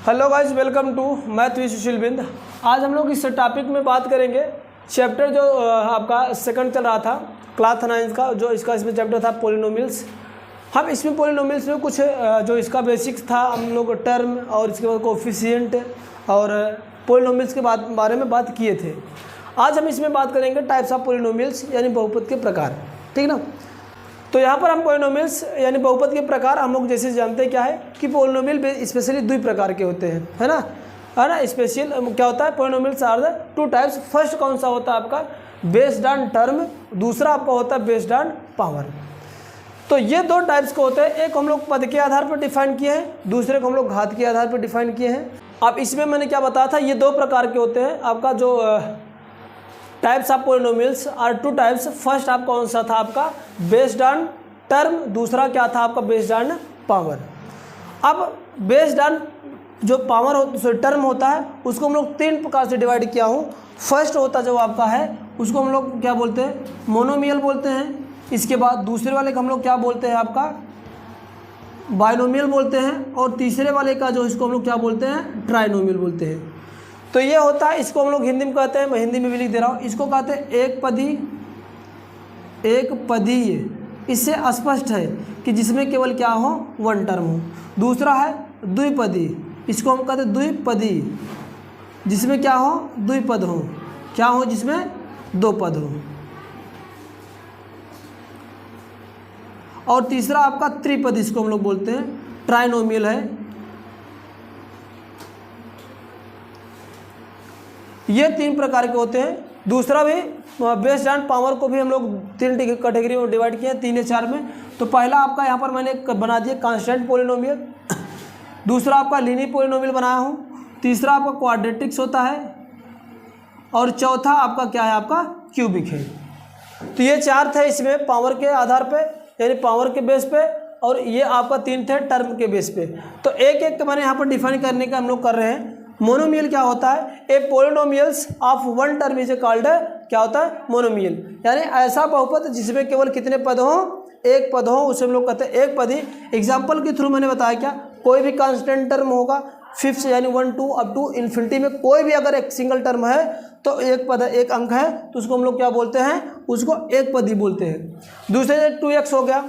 Hello guys, welcome to math with Sushil Bind. आज हम लोग इस टॉपिक में बात करेंगे चैप्टर जो आपका सेकंड चल रहा था क्लास 9 का, जो इसमें चैप्टर था पॉलिनोमियल्स। हम इसमें पॉलिनोमियल्स में कुछ जो इसका बेसिक्स था हम लोग टर्म और इसके बाद कोफिशिएंट और पॉलिनोमियल्स के बारे में बात किए थे। आज हम इसमें बात करेंगे टाइप्स ऑफ पॉलिनोमियल्स यानी बहुपद के प्रकार, ठीक ना। तो यहाँ पर हम पॉलिनोमियल्स यानी बहुपद के प्रकार हम लोग जैसे जानते हैं क्या है कि पॉलिनोमियल स्पेशली दो प्रकार के होते हैं, है ना। स्पेशल क्या होता है, polynomials are the two types. First कौन सा होता है आपका, बेस्ड ऑन टर्म, दूसरा आपका होता है बेस्ड ऑन पावर। तो ये दो टाइप्स के होते हैं, एक हम लोग पद के आधार पर डिफाइन किए हैं, दूसरे को हम लोग घात के आधार पर डिफाइन किए हैं। अब इसमें मैंने क्या बताया था, ये दो प्रकार के होते हैं। आपका जो types of polynomials are two types. First आप कौन सा था आपका, बेस्ड ऑन टर्म, दूसरा क्या था आपका बेस्ड ऑन पावर। अब बेस्ड ऑन जो पावर टर्म होता है उसको हम लोग तीन प्रकार से डिवाइड किया हूँ। फर्स्ट होता जो आपका है उसको हम लोग क्या बोलते हैं, मोनोमियल बोलते हैं। इसके बाद दूसरे वाले को हम लोग क्या बोलते हैं आपका, बाइनोमियल बोलते हैं। और तीसरे वाले का जो इसको हम लोग क्या बोलते हैं, ट्राइनोमियल बोलते हैं। तो ये होता है, इसको हम लोग हिंदी में कहते हैं, मैं हिंदी में भी लिख दे रहा हूँ, इसको कहते हैं एक पदीय। इससे स्पष्ट है कि जिसमें केवल क्या हो, वन टर्म हो। दूसरा है द्विपदी, इसको हम कहते हैं द्विपदी, जिसमें क्या हो, द्विपद हो। क्या हो, जिसमें दो पद हो। और तीसरा आपका त्रिपदी, इसको हम लोग बोलते हैं ट्राइनोमियल है। ये तीन प्रकार के होते हैं। दूसरा भी बेस्ड ऑन पावर को भी हम लोग तीन कैटेगरी में डिवाइड किए हैं, 3 या 4 में। तो पहला आपका यहाँ पर मैंने बना दिया कांस्टेंट पॉलिनोमियल, दूसरा आपका लीनियर पॉलिनोमियल बनाया हूँ, तीसरा आपका क्वाड्रेटिक्स होता है, और चौथा आपका क्या है, आपका क्यूबिक है। तो ये 4 थे इसमें पावर के आधार पे यानी पावर के बेस पे, और ये आपका 3 थे टर्म के बेस पे। तो एक एक मैंने यहाँ पर डिफाइन करने का हम लोग कर रहे हैं। मोनोमियल क्या होता है, a polynomials of one term is called, क्या होता है, मोनोमियल। यानी ऐसा बहुपद जिसमें केवल कितने पद हों, एक पद हो, उसे हम लोग कहते हैं एक पदी। एग्जाम्पल के थ्रू मैंने बताया क्या, कोई भी कांस्टेंट टर्म होगा, फिफ्थ यानी 1 2 अप टू इन्फिनिटी में कोई भी अगर एक सिंगल टर्म है तो एक पद एक अंक है तो उसको हम लोग क्या बोलते हैं, उसको एक पदी बोलते हैं। दूसरे 2x हो गया,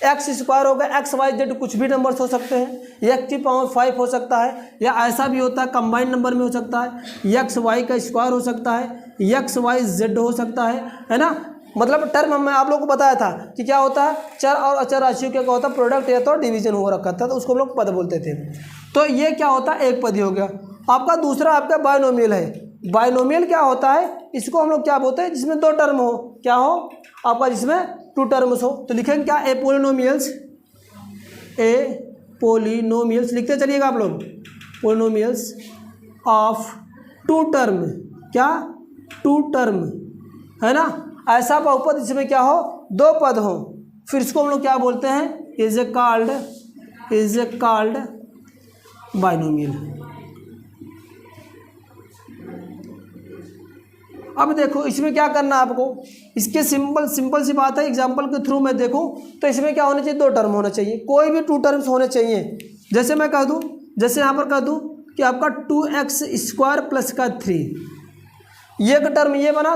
एक्स स्क्वायर हो गया, एक्स वाई जेड कुछ भी नंबर्स हो सकते हैं, एक्स की पावर 5 हो सकता है, या ऐसा भी होता है कंबाइंड नंबर में हो सकता है, एक्स वाई का स्क्वायर हो सकता है, एक्स वाई जेड हो सकता है ना। मतलब टर्म मैं आप लोगों को बताया था कि क्या होता है, चर और अचर राशियों का क्या होता है, प्रोडक्ट या तो डिवीजन हो रखा था, तो उसको हम लोग पद बोलते थे। तो ये क्या होता है, एक पदी हो गया। आपका दूसरा आपका बाइनोमियल है। बाइनोमियल क्या होता है, इसको हम लोग क्या बोलते हैं, जिसमें दो टर्म हो, क्या हो आपका, जिसमें टू टर्म्स हो। तो लिखेंगे क्या, ए पोलिनोमियल्स लिखते चलिएगा आप लोग, पोलिनोमियल्स ऑफ टू टर्म, क्या, टू टर्म, है ना। ऐसा बहुपद जिसमें क्या हो, दो पद हो, फिर इसको हम लोग क्या बोलते हैं, इज ए कॉल्ड बाइनोमियल। अब देखो इसमें क्या करना है आपको, इसके सिंपल सी बात है, एग्जांपल के थ्रू मैं देखूं तो इसमें क्या होना चाहिए, दो टर्म होना चाहिए, कोई भी टू टर्म्स होने चाहिए। जैसे मैं कह दूं, जैसे यहाँ पर कह दूं कि आपका 2x स्क्वायर प्लस का 3, एक टर्म ये बना,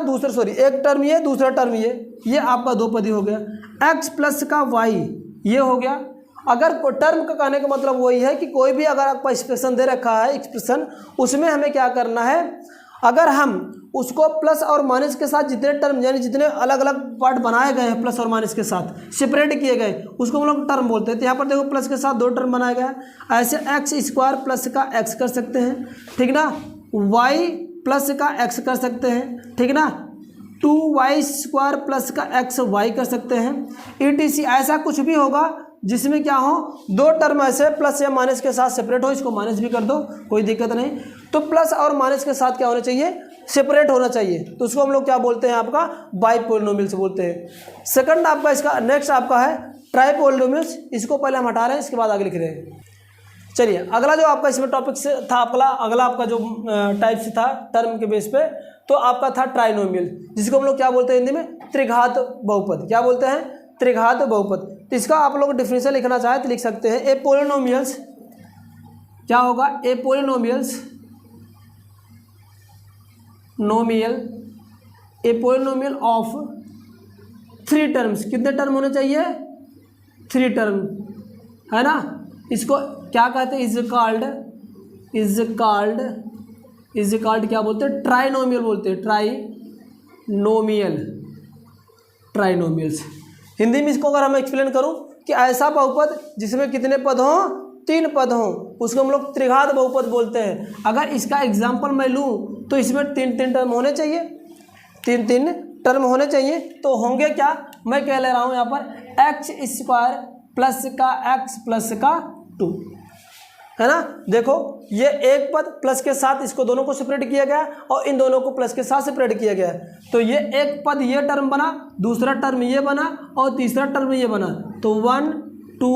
एक टर्म ये, दूसरा टर्म ये आपका दो पदी हो गया। x प्लस का y ये हो गया। अगर टर्म का कहने का मतलब वही है कि कोई भी अगर आपका एक्सप्रेशन दे रखा है, एक्सप्रेशन, उसमें हमें क्या करना है, अगर हम उसको प्लस और माइनस के साथ जितने टर्म यानी जितने अलग अलग पार्ट बनाए गए हैं प्लस और माइनस के साथ सेपरेट किए गए, उसको हम लोग टर्म बोलते हैं। तो यहाँ पर देखो प्लस के साथ दो टर्म बनाया गया है, ऐसे एक्स स्क्वायर प्लस का एक्स कर सकते हैं, ठीक ना, वाई प्लस का एक्स कर सकते हैं, ठीक ना, 2y स्क्वायर प्लस का एक्स वाई कर सकते हैं, ETC। ऐसा कुछ भी होगा जिसमें क्या हो, दो टर्म ऐसे प्लस या माइनस के साथ सेपरेट हो, इसको माइनस भी कर दो, कोई दिक्कत नहीं। तो प्लस और माइनस के साथ क्या होना चाहिए, सेपरेट होना चाहिए, तो उसको हम लोग क्या बोलते हैं, आपका बाइपोलिनोमियल्स बोलते हैं। सेकंड आपका इसका नेक्स्ट आपका है ट्राइपोलिनोमियल्स, इसको पहले हम हटा रहे हैं, इसके बाद आगे लिख रहे हैं। चलिए अगला जो आपका इसमें टॉपिक से था, अगला आपका जो टाइप्स था टर्म के बेस पे, तो आपका था ट्राइनोमियल, जिसको हम लोग क्या बोलते हैं हिंदी में, त्रिघात बहुपद। क्या बोलते हैं, त्रिघात बहुपद। तो इसका आप लोग डिफिनेशन लिखना चाहे तो लिख सकते हैं, ए पोलिनोमियल्स क्या होगा, ए पोलिनोमियल्स पोलिनोमियल ऑफ 3 टर्म्स, कितने टर्म होने चाहिए, 3 टर्म, है ना। इसको क्या कहते हैं, इज कॉल्ड क्या बोलते हैं, ट्राइनोमियल बोलते हैं, ट्राइनोमियल्स। हिंदी में इसको अगर हम एक्सप्लेन करूं कि ऐसा बहुपद जिसमें कितने पद हों, 3 पद हों, उसको हम लोग त्रिघात बहुपद बोलते हैं। अगर इसका एग्जाम्पल मैं लूँ तो इसमें 3 टर्म होने चाहिए, 3 टर्म होने चाहिए। तो होंगे क्या, मैं कह ले रहा हूँ यहाँ पर x² प्लस का x प्लस का 2, है ना। देखो ये एक पद प्लस के साथ इसको दोनों को सेपरेट किया गया और इन दोनों को प्लस के साथ सेपरेट किया गया। तो ये एक पद ये टर्म बना, दूसरा टर्म ये बना और तीसरा टर्म ये बना। तो 1 2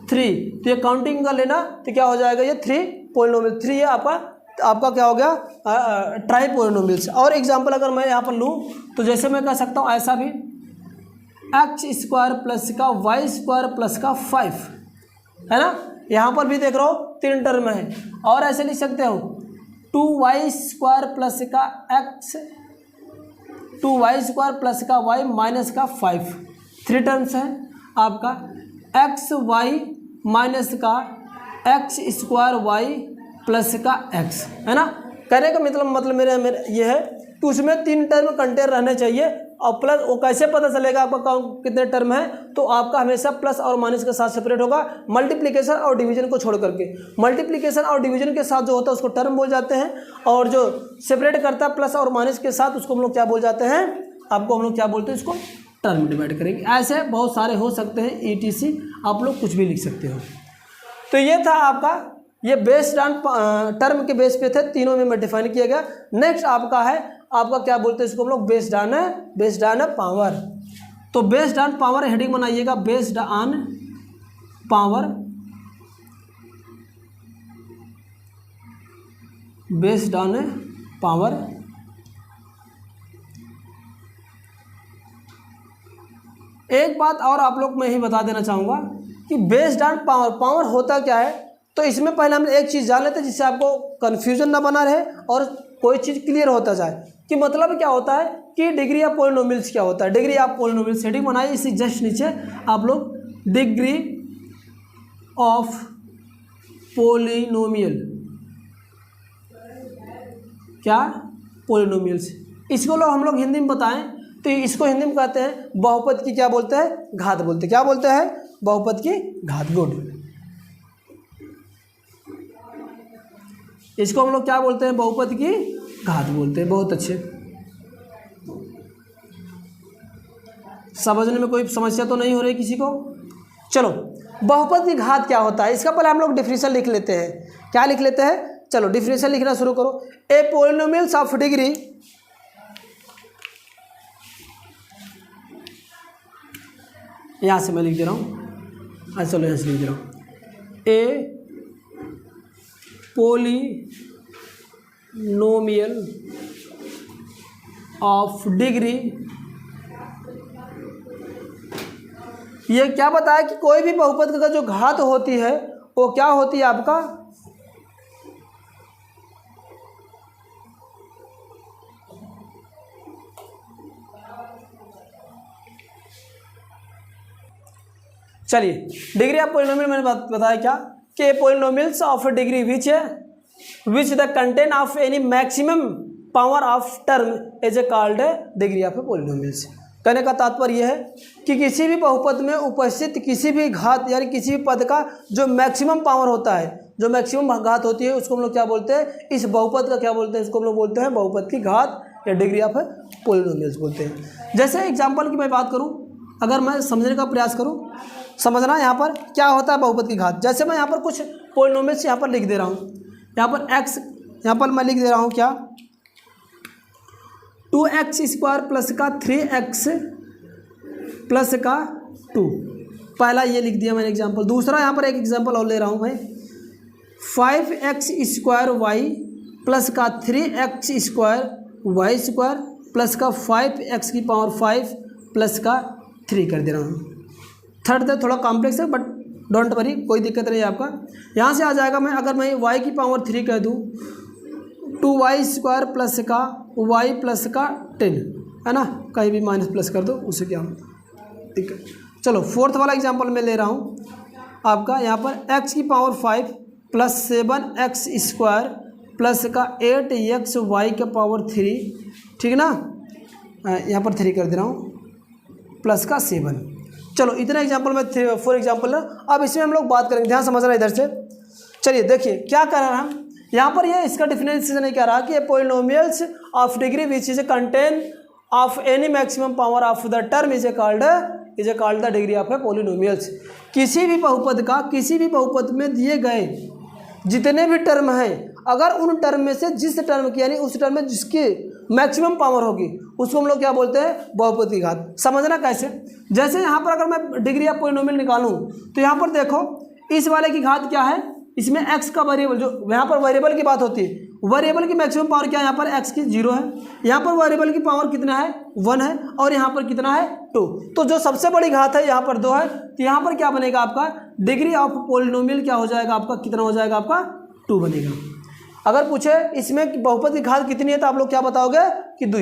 3, तो ये काउंटिंग कर लेना, तो क्या हो जाएगा, ये 3 पोलिनोमियल, 3 ये आपका क्या हो गया, ट्राई पोलिनोमियल्स। और एग्जाम्पल अगर मैं यहाँ पर लूँ तो जैसे मैं कह सकता हूँ ऐसा भी, x² प्लस का y² प्लस का 5, है ना। यहाँ पर भी देख रहा हो 3 टर्म है। और ऐसे लिख सकते हो 2y² प्लस का x, 2y² प्लस का y माइनस का 5, 3 टर्म्स है आपका, xy माइनस का x² y प्लस का x, है ना। कहने का मतलब मेरे ये है कि उसमें 3 टर्म कंटेन रहने चाहिए। और प्लस वो कैसे पता चलेगा आपका कितने टर्म है, तो आपका हमेशा प्लस और माइनस के साथ सेपरेट होगा, मल्टीप्लिकेशन और डिवीजन को छोड़ करके। मल्टीप्लिकेशन और डिवीजन के साथ जो होता है उसको टर्म बोल जाते हैं, और जो सेपरेट करता है प्लस और माइनस के साथ उसको हम लोग क्या बोल जाते हैं, आपको हम लोग क्या बोलते हैं, इसको टर्म डिवाइड करेंगे। ऐसे बहुत सारे हो सकते हैं, ETC आप लोग कुछ भी लिख सकते हो। तो ये था आपका, ये बेस्ड ऑन टर्म के बेस पे थे, तीनों में डिफाइन किया गया। नेक्स्ट आपका है, आपका क्या बोलते हैं इसको हम लोग, बेस्ड ऑन पावर। तो बेस्ड ऑन पावर हेडिंग बनाइएगा, based on power, based on power. एक बात और आप लोग मैं ही बता देना चाहूँगा कि बेस्ड ऑन पावर होता क्या है। तो इसमें पहले हम एक चीज़ जान लेते हैं जिससे आपको कन्फ्यूजन ना बना रहे और कोई चीज़ क्लियर होता जाए कि मतलब क्या होता है कि डिग्री ऑफ पोलिनोमियल्स क्या होता है। डिग्री ऑफ पोलिनोमियल्स हेडिंग बनाइए, इसी जस्ट नीचे आप लोग डिग्री ऑफ पोलिनोमियल, क्या, पोलिनोमियल्स। इसको लोग हम लोग हिंदी में बताएं तो इसको हिंदी में कहते हैं बहुपद की क्या बोलते हैं, घात बोलते हैं। क्या बोलते हैं, बहुपद की घात। गुड, इसको हम लोग क्या बोलते हैं, बहुपद की घात बोलते हैं। बहुत अच्छे, समझने में कोई समस्या तो नहीं हो रही किसी को। चलो, बहुपद की घात क्या होता है, इसका पहले हम लोग डिफिनेशन लिख लेते हैं। क्या लिख लेते हैं, चलो डिफिनेशन लिखना शुरू करो। ए पोलिनोमियल्स ऑफ डिग्री, यहाँ से मैं लिख दे रहा हूँ, अच्छा चलो यहाँ से लिख दे रहा हूँ, ए पोलिनोमियल ऑफ डिग्री। ये क्या बताया कि कोई भी बहुपद का जो घात होती है वो क्या होती है आपका, चलिए डिग्री ऑफ पोलिनोमियल मैंने बताया क्या कि polynomials of degree which the content of any maximum power of term is called degree of polynomials. कहने का तात्पर्य यह है कि किसी भी बहुपद में उपस्थित किसी भी घात यानी किसी भी पद का जो मैक्सिमम पावर होता है, जो मैक्सिमम घात होती है, उसको हम लोग क्या बोलते हैं, इस बहुपद का क्या बोलते हैं, इसको हम लोग बोलते हैं बहुपद की घात या डिग्री ऑफ पोलिनोमियल्स बोलते हैं। जैसे एग्जाम्पल की मैं बात करूँ, अगर मैं समझने का प्रयास करूँ, समझना यहाँ पर क्या होता है बहुपद की घात। जैसे मैं यहाँ पर कुछ पोलिनोमियल्स यहाँ पर लिख दे रहा हूँ, यहाँ पर x, यहाँ पर मैं लिख दे रहा हूँ क्या, 2x² प्लस का 3x प्लस का 2, पहला ये लिख दिया मैंने एग्जाम्पल। दूसरा यहाँ पर एक एग्जाम्पल और ले रहा हूँ मैं, 5x² y प्लस का 3x² y² प्लस का 5x की पावर 5 प्लस का 3 कर दे रहा हूँ। थर्ड तो थोड़ा कॉम्प्लेक्स है बट डोंट वरी, कोई दिक्कत नहीं है आपका। यहाँ से आ जाएगा, मैं अगर मैं y की पावर 3 कह दूँ 2y² प्लस का y प्लस का 10 है ना, कहीं भी माइनस प्लस कर दो उसे क्या दिक्कत। चलो फोर्थ वाला एग्जांपल मैं ले रहा हूँ आपका, यहाँ पर x की पावर 5 प्लस 7x² प्लस का 8xy का पावर 3, ठीक ना, यहाँ पर 3 कर दे रहा हूँ प्लस का 7। चलो इतना एग्जांपल में 4 एग्जांपल है। अब इसमें हम लोग बात करेंगे, ध्यान समझ रहा है इधर से। चलिए देखिए क्या कर रहा है हम यहाँ पर, ये इसका डिफरेंशिएशन नहीं कह रहा कि polynomials of degree which is contain of any maximum power of the term is called the degree of A polynomials. किसी भी बहुपद में दिए गए जितने भी टर्म हैं, अगर उन टर्म में से जिस टर्म की यानी उस टर्म में जिसकी मैक्सिमम पावर होगी उसको हम लोग क्या बोलते हैं, बहुपद की घात। समझना कैसे, जैसे यहाँ पर अगर मैं डिग्री ऑफ पॉलिनोमियल निकालूं तो यहाँ पर देखो इस वाले की घात क्या है, इसमें x का वेरिएबल, जो यहाँ पर वेरिएबल की बात होती है, वेरिएबल की मैक्सिमम पावर क्या है, यहाँ पर x की 0 है, यहाँ पर वेरिएबल की पावर कितना है 1 है, और यहाँ पर कितना है 2। तो जो सबसे बड़ी घात है यहाँ पर 2 है, तो यहाँ पर क्या बनेगा आपका डिग्री ऑफ पॉलिनोमियल क्या हो जाएगा आपका, कितना हो जाएगा आपका 2 बनेगा। अगर पूछे इसमें बहुपद की घात कितनी है तो आप लोग क्या बताओगे कि 2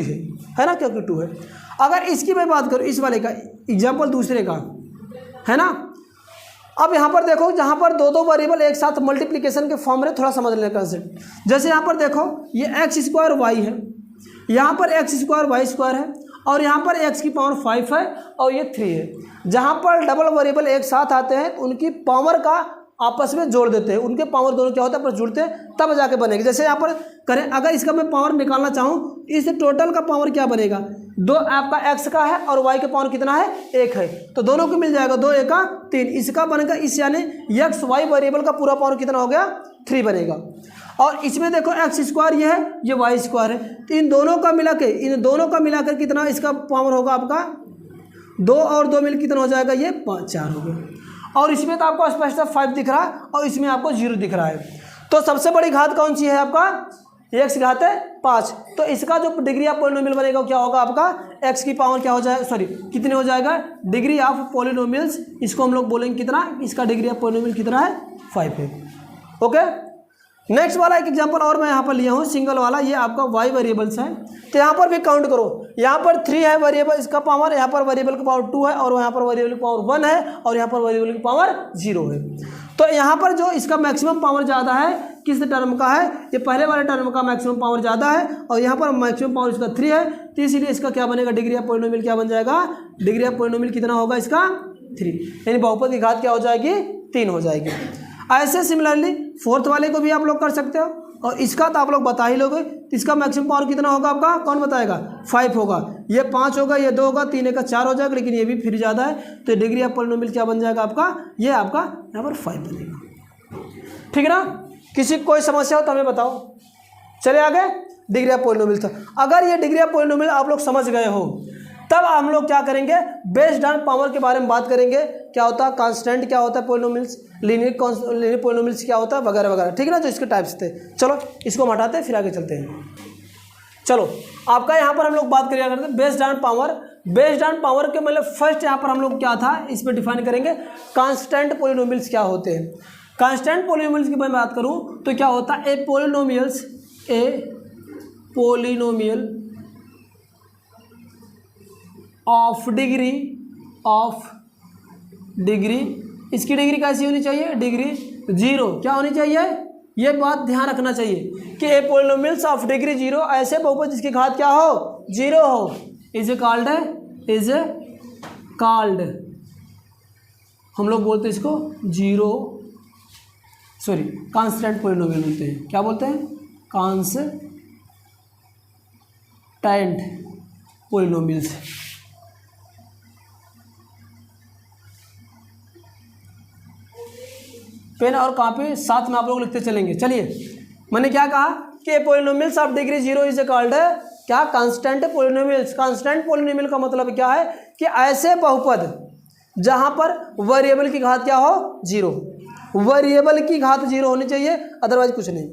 है ना, क्योंकि 2 है। अगर इसकी मैं बात करूँ, इस वाले का एग्जाम्पल दूसरे का है ना, अब यहाँ पर देखो जहाँ पर दो वेरिएबल एक साथ मल्टीप्लिकेशन के फॉर्म में, थोड़ा समझ लेना कंसेप्ट। जैसे यहाँ पर देखो ये x² y है, यहाँ पर x² y² है, और यहाँ पर x की पावर 5 है और ये 3 है। जहाँ पर डबल वेरिएबल एक साथ आते हैं उनकी पावर का आपस में जोड़ देते हैं, उनके पावर दोनों क्या होता है पर जुड़ते हैं तब जाके बनेगी। जैसे यहाँ पर करें, अगर इसका मैं पावर निकालना चाहूँ, इस टोटल का पावर क्या बनेगा, 2 आपका x का है और y का पावर कितना है 1 है, तो दोनों को मिल जाएगा 2 1 3, इसका बनेगा इस यानी x y वेरिएबल का पूरा पावर कितना हो गया 3 बनेगा। और इसमें देखो x² ये है, ये y² है, तो इन दोनों का मिलाकर कितना इसका पावर होगा आपका 2 और 2 मिल कितना हो जाएगा, ये 4 हो गया। और इसमें तो आपको स्पष्ट 5 दिख रहा है और इसमें आपको 0 दिख रहा है। तो सबसे बड़ी घात कौन सी है आपका, x घात है 5, तो इसका जो डिग्री ऑफ पॉलिनोमियल बनेगा वो क्या होगा आपका x की पावर क्या हो जाएगा, सॉरी कितने हो जाएगा डिग्री ऑफ पॉलिनोमियल्स, इसको हम लोग बोलेंगे कितना, इसका डिग्री ऑफ पॉलिनोमियल कितना है 5 है। ओके, नेक्स्ट वाला एक एग्जांपल और मैं यहाँ पर लिया हूँ सिंगल वाला, ये आपका y वेरिएबल्स है, तो यहाँ पर भी काउंट करो, यहाँ पर 3 है वेरिएबल इसका पावर, यहाँ पर वेरिएबल का पावर 2 है, और यहाँ पर वेरिएबल की पावर 1 है, और यहाँ पर वेरिएबल की पावर 0 है। तो यहाँ पर जो इसका मैक्सिमम पावर ज़्यादा है किस टर्म का है, ये पहले वाले टर्म का मैक्सिमम पावर ज़्यादा है, और यहाँ पर मैक्सिमम पावर इसका 3 है, तो इसीलिए इसका क्या बनेगा डिग्री ऑफ पॉलिनोमियल क्या बन जाएगा, डिग्री ऑफ पॉलिनोमियल कितना होगा इसका 3, यानी बहुपद की घात क्या हो जाएगी 3 हो जाएगी। ऐसे सिमिलरली फोर्थ वाले को भी आप लोग कर सकते हो, और इसका तो आप लोग बता ही लोगे, इसका मैक्सिमम पावर कितना होगा आपका, कौन बताएगा 5 होगा, ये 5 होगा, ये 2 होगा, 3 का 4 हो जाएगा, लेकिन ये भी फिर ज़्यादा है, तो डिग्री ऑफ पॉलिनोमियल क्या बन जाएगा आपका, ये आपका यहाँ पर 5 बनेगा। ठीक है ना, किसी कोई समस्या हो तो हमें बताओ। चले आगे, डिग्री ऑफ पॉलिनोमियल था। अगर ये डिग्री ऑफ पॉलिनोमियल आप लोग समझ गए हो तब हम लोग क्या करेंगे, बेस्ड ऑन पावर के बारे में बात करेंगे, क्या होता है कांस्टेंट, क्या होता है पॉलिनोमियल्स, लीनियर पॉलिनोमियल्स क्या होता है वगैरह वगैरह। ठीक है ना, जो इसके टाइप्स थे। चलो इसको हम हटाते हैं फिर आगे चलते हैं। चलो आपका यहाँ पर हम लोग बात करिए करते हैं based on power. Based on power के मतलब फर्स्ट यहाँ पर हम लोग क्या था इसमें डिफाइन करेंगे कांस्टेंट पॉलिनोमियल्स क्या होते हैं। कांस्टेंट पॉलिनोमियल्स की मैं बात करूँ तो क्या होता है, ए पोलिनोमियल ऑफ डिग्री, इसकी डिग्री कैसी होनी चाहिए, डिग्री 0 क्या होनी चाहिए, ये बात ध्यान रखना चाहिए कि ए पॉलिनोमियल्स ऑफ डिग्री 0 ऐसे बहुपद जिसकी घात क्या हो 0 हो, इज कॉल्ड हम लोग बोलते हैं इसको कांस्टेंट पॉलिनोमियल बोलते हैं। क्या बोलते हैं, कांस्टेंट पॉलिनोमियल्स। पेन और कॉपी साथ में आप लोग लिखते चलेंगे। चलिए मैंने क्या कहा कि polynomials of degree 0 is called क्या, कांस्टेंट पॉलिनोमियल्स। कांस्टेंट पॉलिनोमियल का मतलब क्या है कि ऐसे बहुपद जहां पर वेरिएबल की घात क्या हो 0, वेरिएबल की घात 0 होनी चाहिए, अदरवाइज कुछ नहीं।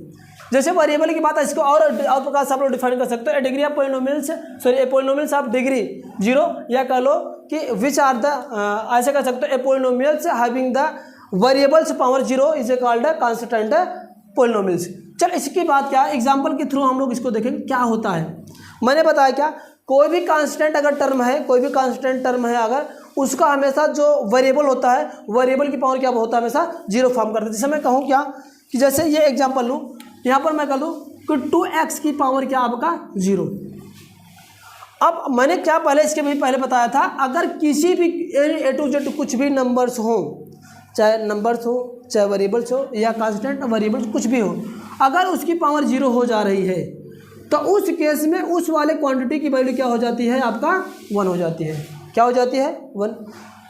जैसे वेरिएबल की बात है, इसको और प्रकार से आप लोग डिफाइन कर सकते हो, degree of polynomials polynomials of degree 0, या कह लो कि विच आर द, ऐसे कर सकते हो a polynomials having the variables power 0 is called constant polynomials. चल इसकी बात क्या है, एग्जाम्पल के थ्रू हम लोग इसको देखेंगे क्या होता है। मैंने बताया क्या, कोई भी कांस्टेंट अगर टर्म है, कोई भी कांस्टेंट टर्म है अगर, उसका हमेशा जो वेरिएबल होता है, वेरिएबल की पावर क्या होता है, हमेशा 0 फॉर्म करता है। जैसे मैं कहूँ क्या कि जैसे ये एग्जाम्पल लूँ, यहाँ पर मैं कह दूँ कि 2x की पावर क्या आपका 0। अब मैंने क्या पहले इसके भी पहले बताया था, अगर किसी भी ए टू जेड कुछ भी नंबर्स हो, चाहे नंबर्स हो चाहे वेरिएबल्स हो या कांस्टेंट वेरिएबल्स कुछ भी हो, अगर उसकी पावर 0 हो जा रही है तो उस केस में उस वाले क्वांटिटी की वैल्यू क्या हो जाती है, आपका 1 हो जाती है। क्या हो जाती है, 1।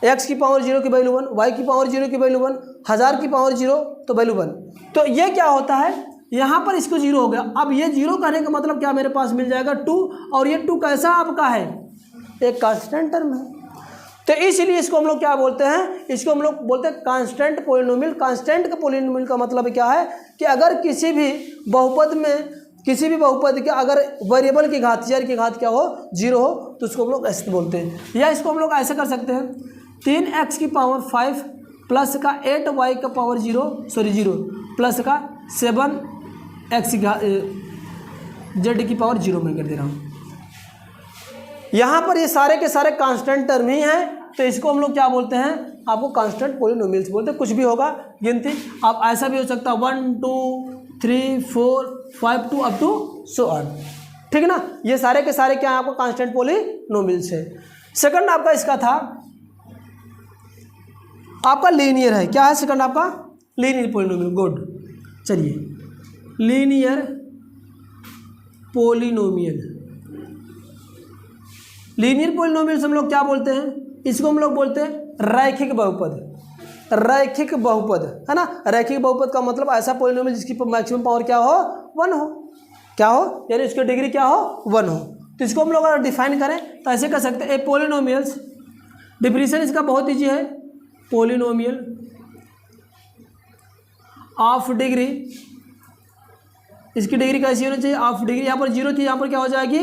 x की पावर 0 की वैल्यू 1, y की पावर 0 की वैल्यू 1, 1000 की पावर 0 तो वैल्यू 1। तो ये क्या होता है, यहाँ पर इसको 0 हो गया। अब ये 0 करने का मतलब क्या, मेरे पास मिल जाएगा 2, और ये 2 कैसा आपका है, एक कांस्टेंट टर्म है। तो इसलिए इसको हम लोग क्या बोलते हैं, इसको हम लोग बोलते हैं कांस्टेंट पोलिनोमियल। कांस्टेंट का पोलिनोमियल का मतलब क्या है कि अगर किसी भी बहुपद में, किसी भी बहुपद के अगर वेरिएबल की घात, चर की घात क्या हो, 0 हो, तो उसको हम लोग ऐसे बोलते हैं। या इसको हम लोग ऐसे कर सकते हैं, 3x की पावर 5 प्लस का 8y का पावर 0 प्लस का 7x जेड की पावर 0 में कर दे रहा हूँ। यहाँ पर ये सारे के सारे कांस्टेंट टर्म ही हैं, तो इसको हम लोग क्या बोलते हैं, आपको कांस्टेंट पोलिनोमियल्स बोलते हैं। कुछ भी होगा गिनती, आप ऐसा भी हो सकता है 1 2 3 4 5 2 अप टू सो ऑन, ठीक है ना। ये सारे के सारे क्या है, आपको कांस्टेंट पोलिनोमियल्स है। सेकंड आपका इसका था, आपका लीनियर है। क्या है सेकंड आपका, लीनियर पोलिनोमियल। गुड, चलिए लीनियर पोलिनोमियल। लीनियर पोलिनोमियल्स हम लोग क्या बोलते हैं, इसको हम लोग बोलते हैं रैखिक बहुपद। रैखिक बहुपद है ना। रैखिक बहुपद का मतलब ऐसा पोलिनोमियल जिसकी मैक्सिमम पावर क्या हो, 1 हो। क्या हो, यानी उसकी डिग्री क्या हो, 1 हो। तो इसको हम लोग अगर डिफाइन करें तो ऐसे कर सकते हैं, ए पोलिनोमियल्स, डिफिनीशन इसका बहुत ईजी है, पोलिनोमियल ऑफ डिग्री, इसकी डिग्री कैसी होनी चाहिए, ऑफ डिग्री। यहाँ पर 0 थी, यहाँ पर क्या हो जाएगी,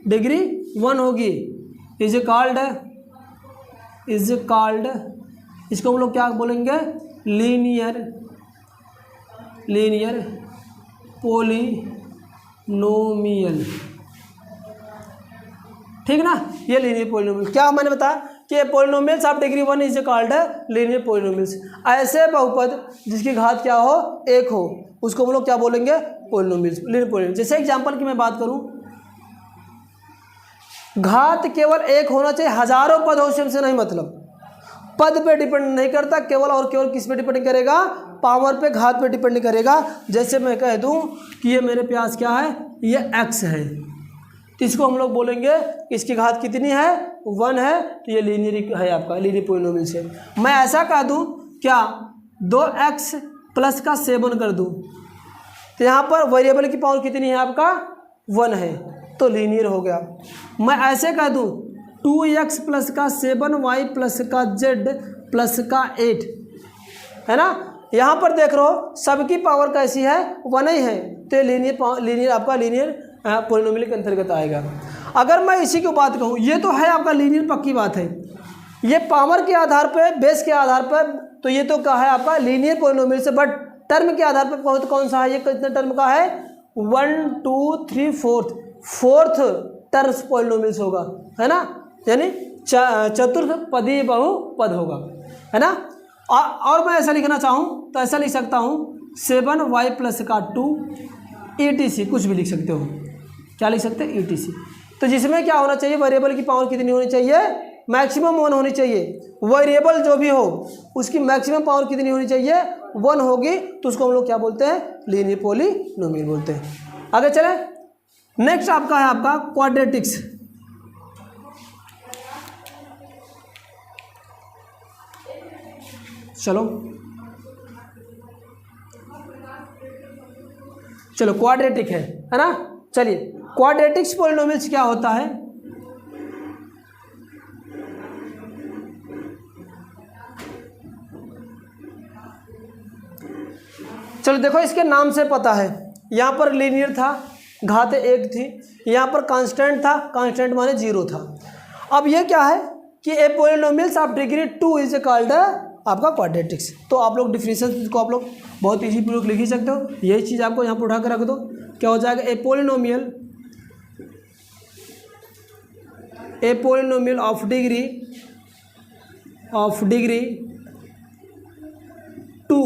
डिग्री 1 होगी। इज कॉल्ड, इसको हम लोग क्या बोलेंगे, लीनियर पोलिनोमियल, ठीक ना। ये लीनियर पोलिनोमियल, क्या मैंने बताया कि polynomials of degree 1 is called linear polynomials. ऐसे बहुपद जिसकी घात क्या हो, 1 हो, उसको हम लोग क्या बोलेंगे, पोलिनोमियल्स, लीनियर पोलिनोमियल। जैसे एग्जांपल की मैं बात करूं, घात केवल 1 होना चाहिए, हजारों पद हो उससे नहीं मतलब, पद पे डिपेंड नहीं करता, केवल और केवल किस पे डिपेंड करेगा, पावर पे, घात पे डिपेंड करेगा। जैसे मैं कह दूं कि ये मेरे पास क्या है, ये x है, तो इसको हम लोग बोलेंगे इसकी घात कितनी है, 1 है, तो ये लीनियर है, आपका लीनियर पोलिनोमियल से। मैं ऐसा कह दूं क्या, 2x प्लस का 7 कर दूं, तो यहाँ पर वेरिएबल की पावर कितनी है आपका, 1 है, तो लीनियर हो गया। मैं ऐसे कह दूं 2x प्लस का 7y प्लस का z प्लस का 8 है ना। यहाँ पर देख रहे हो सबकी पावर कैसी है, 1 ही है, तो लीनियर आपका लीनियर पोलिनोमियल के अंतर्गत आएगा। अगर मैं इसी की बात कहूँ, ये तो है आपका लीनियर, पक्की बात है, ये पावर के आधार पे, बेस के आधार पर, तो ये तो क्या है आपका लीनियर पोलिनोमियल से। बट टर्म के आधार पर कौन सा है, ये कितने टर्म का है, 1 2 3 4th टर्म्स पोलिनोमियल्स होगा, है ना, यानी चतुर्थ पदी बहुपद होगा, है ना। और मैं ऐसा लिखना चाहूँ तो ऐसा लिख सकता हूँ 7y प्लस का 2 etc, कुछ भी लिख सकते हो, क्या लिख सकते हैं, etc। तो जिसमें क्या होना चाहिए, वेरिएबल की पावर कितनी होनी चाहिए, मैक्सिमम 1 होनी चाहिए। वेरिएबल जो भी हो उसकी मैक्सिमम पावर कितनी होनी चाहिए, 1 होगी, तो उसको हम लोग क्या बोलते हैं, लीनियर पोलिनोमियल बोलते हैं। आगे चले, नेक्स्ट आपका है आपका क्वाड्रेटिक्स। चलो क्वाड्रेटिक है ना। चलिए क्वाड्रेटिक्स पोलिनोमियल्स क्या होता है, चलो देखो इसके नाम से पता है, यहाँ पर लीनियर था, घात 1 थी, यहाँ पर कांस्टेंट था, कांस्टेंट माने 0 था। अब ये क्या है कि a polynomials of degree 2 is called आपका क्वाड्रेटिक्स। तो आप लोग डिफरेंशियल को आप लोग बहुत इजी पूर्वक लिख ही सकते हो। यही चीज़ आपको यहाँ पर उठा कर रख दो, क्या हो जाएगा, ए पोलिनोमियल ऑफ डिग्री 2,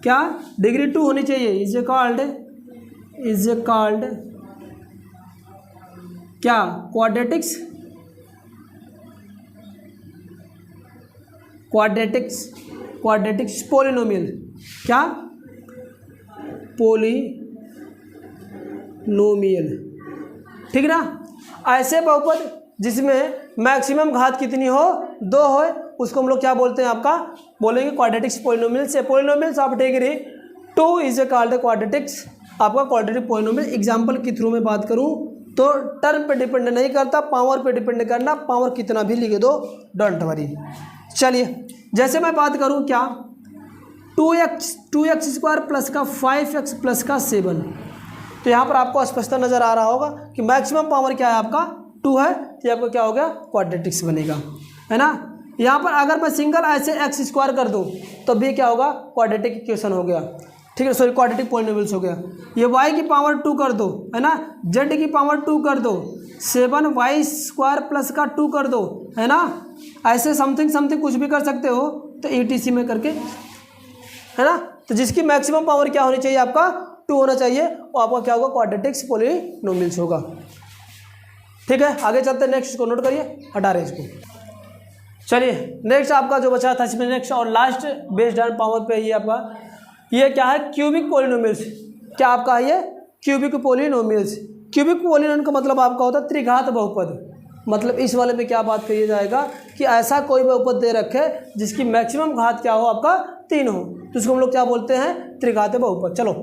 क्या डिग्री 2 होनी चाहिए, इज ए कॉल्ड क्या क्वाड्रेटिक्स पोलिनोमियल, क्या पोलिनोमियल, ठीक ना। ऐसे बहुपद जिसमें मैक्सिमम घात कितनी हो, 2 हो, उसको हम लोग क्या बोलते हैं, आपका बोलेंगे quadratics polynomials. Polynomials of degree 2 is a called quadratics, आपका क्वाड्रेटिक पोलिनोमियल। एग्जाम्पल के थ्रू में बात करूं तो टर्म पे डिपेंड नहीं करता, पावर पे डिपेंड करना, पावर कितना भी लिख दो, डोंट वरी। चलिए जैसे मैं बात करूं क्या, 2x स्क्वायर प्लस का 5x प्लस का 7, तो यहाँ पर आपको स्पष्टता नज़र आ रहा होगा कि मैक्सिमम पावर क्या है आपका 2 है, तो आपको क्या हो गया, क्वाड्रेटिक्स बनेगा, है ना। यहाँ पर अगर मैं सिंगल ऐसे x स्क्वायर कर दूँ तो भी क्या होगा, क्वाड्रेटिक इक्वेशन हो गया, ठीक है, सॉरी क्वाड्रेटिक पॉलिनोमियल्स हो गया। ये y की पावर 2 कर दो, है ना, z की पावर 2 कर दो, 7y स्क्वायर प्लस का 2 कर दो, है ना। ऐसे समथिंग कुछ भी कर सकते हो, तो ETC में करके, है ना। तो जिसकी मैक्सिमम पावर क्या होनी चाहिए, आपका 2 होना चाहिए, और आपका क्या होगा, क्वाड्रेटिक्स पॉलिनोमियल्स होगा। ठीक है, आगे चलते हैं, नेक्स्ट को नोट करिए, हटा रहे इसको। चलिए नेक्स्ट आपका जो बचा था इसमें नेक्स्ट और लास्ट बेस्ड ऑन पावर पे ये आपका ये क्या है, क्यूबिक पॉलिनोमियल्स। क्या आपका है ये क्यूबिक पॉलिनोमियल्स। क्यूबिक पॉलिनोमियल का मतलब आपका होता है त्रिघात बहुपद। मतलब इस वाले पे क्या बात कही जाएगा कि ऐसा कोई बहुपद दे रखे जिसकी मैक्सिमम घात क्या हो, आपका 3 हो, तो उसको हम लोग क्या बोलते हैं, त्रिघात बहुपद। चलो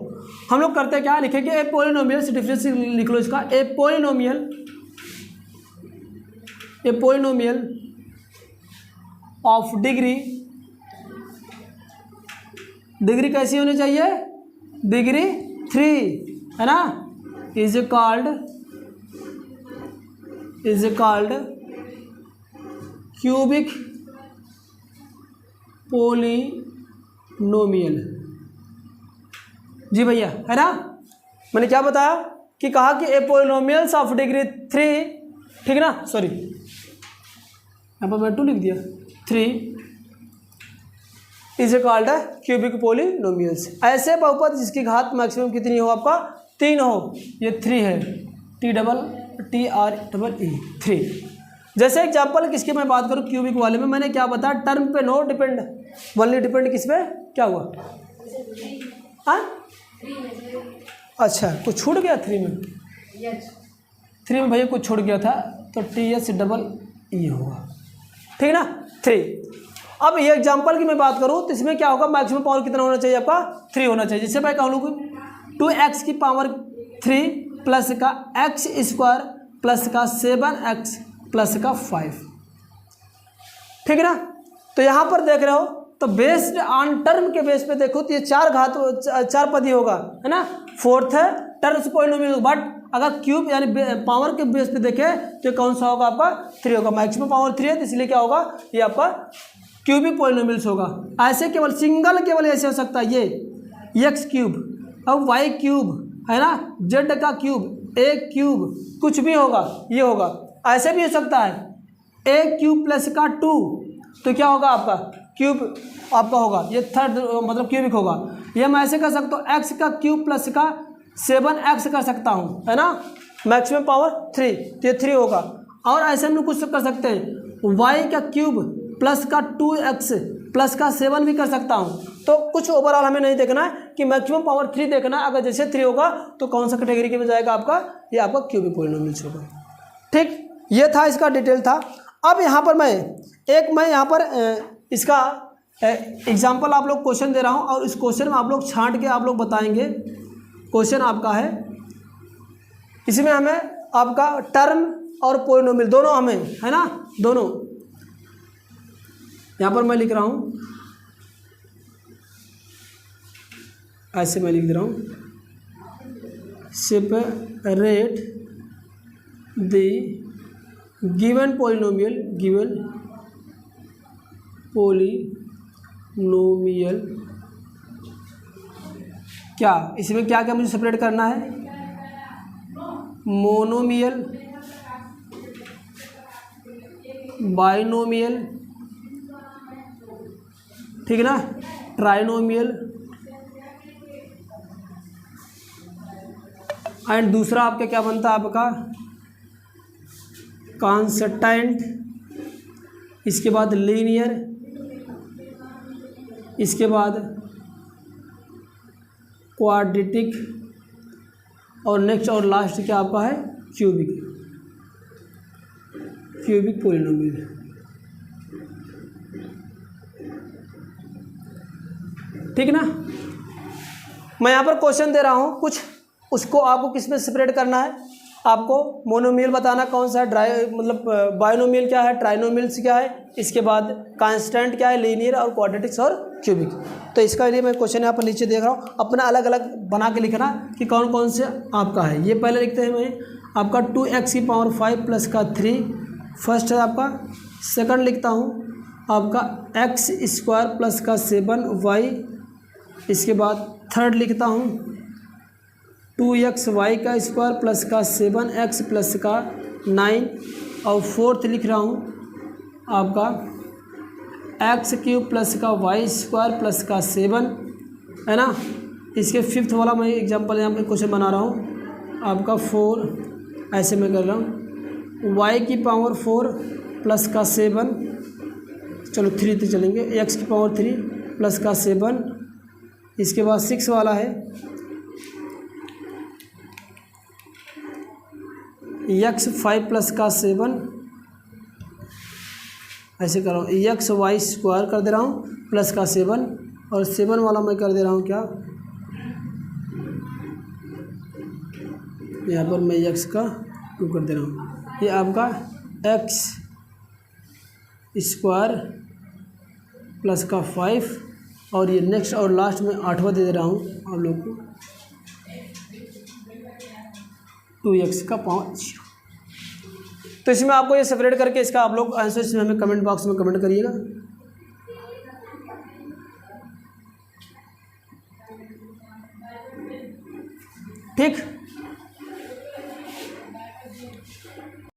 हम लोग करते हैं क्या, लिखेंगे ए पॉलिनोमियल से डिफरेंस लिख लो इसका, ए पॉलिनोमियल ऑफ डिग्री कैसी होनी चाहिए, डिग्री 3, है ना, इज कॉल्ड क्यूबिक पॉलिनोमियल। जी भैया, है ना। मैंने क्या बताया कि कहा कि ए पॉलिनोमियल्स ऑफ डिग्री 3, ठीक ना, सॉरी यहाँ पर मैं 2 लिख दिया, 3 is a called cubic polynomials. ऐसे बहुपद जिसकी घात मैक्सिमम कितनी हो, आपका 3 हो, ये 3 है, TRE 3। जैसे एग्जाम्पल किसकी मैं बात करूँ, क्यूबिक वाले में मैंने क्या बताया, टर्म पे नो डिपेंड, ओनली डिपेंड किस पे, क्या हुआ, हाँ अच्छा कुछ छूट गया 3 में, 3 में भैया कुछ छूट गया था, तो TSEE होगा, ठीक ना, 3। अब ये एग्जाम्पल की मैं बात करूँ तो इसमें क्या होगा, मैक्सिमम पावर कितना होना चाहिए, आपका 3 होना चाहिए। जिससे मैं कह लूँ 2x की पावर 3 प्लस का x स्क्वायर प्लस का 7x प्लस का 5, ठीक है ना। तो यहाँ पर देख रहे हो तो बेस्ड ऑन टर्म के बेस पे देखो तो ये 4 पद ही होगा, है ना, 4th है टर्म्स पॉलिनोमियल। बट अगर क्यूब यानी पावर के बेस पे देखें तो कौन सा होगा, आपका 3 होगा, मैक्सिमम पावर 3 है, तो इसलिए क्या होगा, ये आपका क्यूबिक पॉलिनोमियल्स होगा। ऐसे केवल केवल ऐसे हो सकता है, ये x क्यूब, अब y क्यूब, है ना, z का क्यूब, a क्यूब, कुछ भी होगा, ये होगा। ऐसे भी हो सकता है a क्यूब प्लस का 2, तो क्या होगा, आपका क्यूब आपका होगा, ये थर्ड मतलब क्यूबिक होगा। ये मैं ऐसे कर सकता हूँ, x का क्यूब प्लस का 7x कर सकता हूँ, है ना, मैक्सिमम पावर 3, तो ये 3 होगा। और ऐसे हम लोग कुछ कर सकते हैं, y का क्यूब प्लस का 2x प्लस का 7 भी कर सकता हूँ। तो कुछ ओवरऑल हमें नहीं देखना है कि मैक्सिमम पावर 3 देखना है। अगर जैसे 3 होगा तो कौन सा कैटेगरी के में जाएगा, आपका ये आपका क्यूबिक पॉलिनोमियल्स होगा। ठीक, ये था इसका डिटेल था। अब यहाँ पर मैं यहाँ पर इसका एग्जाम्पल आप लोग क्वेश्चन दे रहा हूँ, और इस क्वेश्चन में आप लोग छांट के आप लोग बताएंगे। क्वेश्चन आपका है, इसमें हमें आपका टर्म और पॉलिनोमियल दोनों हमें, है ना, दोनों। यहाँ पर मैं लिख रहा हूँ, ऐसे मैं लिख दे रहा हूँ, सेपरेट द गिवन पॉलिनोमियल नोमियल क्या, इसमें क्या क्या मुझे सेपरेट करना है, मोनोमियल, बाइनोमियल, ठीक है ना, ट्राइनोमियल, एंड दूसरा आपका क्या बनता है आपका कांस्टेंट, इसके बाद लीनियर, इसके बाद क्वाड्रेटिक, और नेक्स्ट और लास्ट क्या आपका है क्यूबिक पॉलिनोमियल। ठीक ना, मैं यहाँ पर क्वेश्चन दे रहा हूँ कुछ, उसको आपको किस में सेपरेट करना है, आपको मोनोमियल बताना कौन सा है, मतलब बाइनोमियल क्या है, ट्राइनोमियल्स क्या है, इसके बाद कांस्टेंट क्या है, लीनियर और क्वाड्रेटिक्स और क्यूबिक। तो इसका लिए मैं क्वेश्चन यहाँ पर नीचे देख रहा हूँ, अपना अलग अलग बना के लिखना कि कौन कौन से आपका है। ये पहले लिखते हैं मैं आपका 2x⁵ प्लस का 3 फर्स्ट है आपका। सेकंड लिखता हूँ आपका x² प्लस का 7y। इसके बाद थर्ड लिखता हूँ 2xy² प्लस का 7x प्लस का 9। और फोर्थ लिख रहा हूँ आपका x³ प्लस का y² प्लस का 7, है ना। इसके फिफ्थ वाला मैं एग्जांपल यहाँ पे क्वेश्चन बना रहा हूँ आपका 4, ऐसे मैं कर रहा हूँ y⁴ प्लस का 7, चलो 3 तो चलेंगे, x⁴ प्लस का 7। इसके बाद 6 वाला है x5 प्लस का 7, ऐसे कर रहा हूँ xy² कर दे रहा हूँ प्लस का 7, और 7 वाला मैं कर दे रहा हूँ क्या, यहाँ पर मैं x का 2 कर दे रहा हूँ। ये आपका x² प्लस का 5, और ये नेक्स्ट और लास्ट में 8वां दे दे रहा हूँ आप लोग को 2x का पावर 0। तो इसमें आपको ये सेपरेट करके इसका आप लोग आंसर इसमें हमें कमेंट बॉक्स में कमेंट करिएगा। ठीक।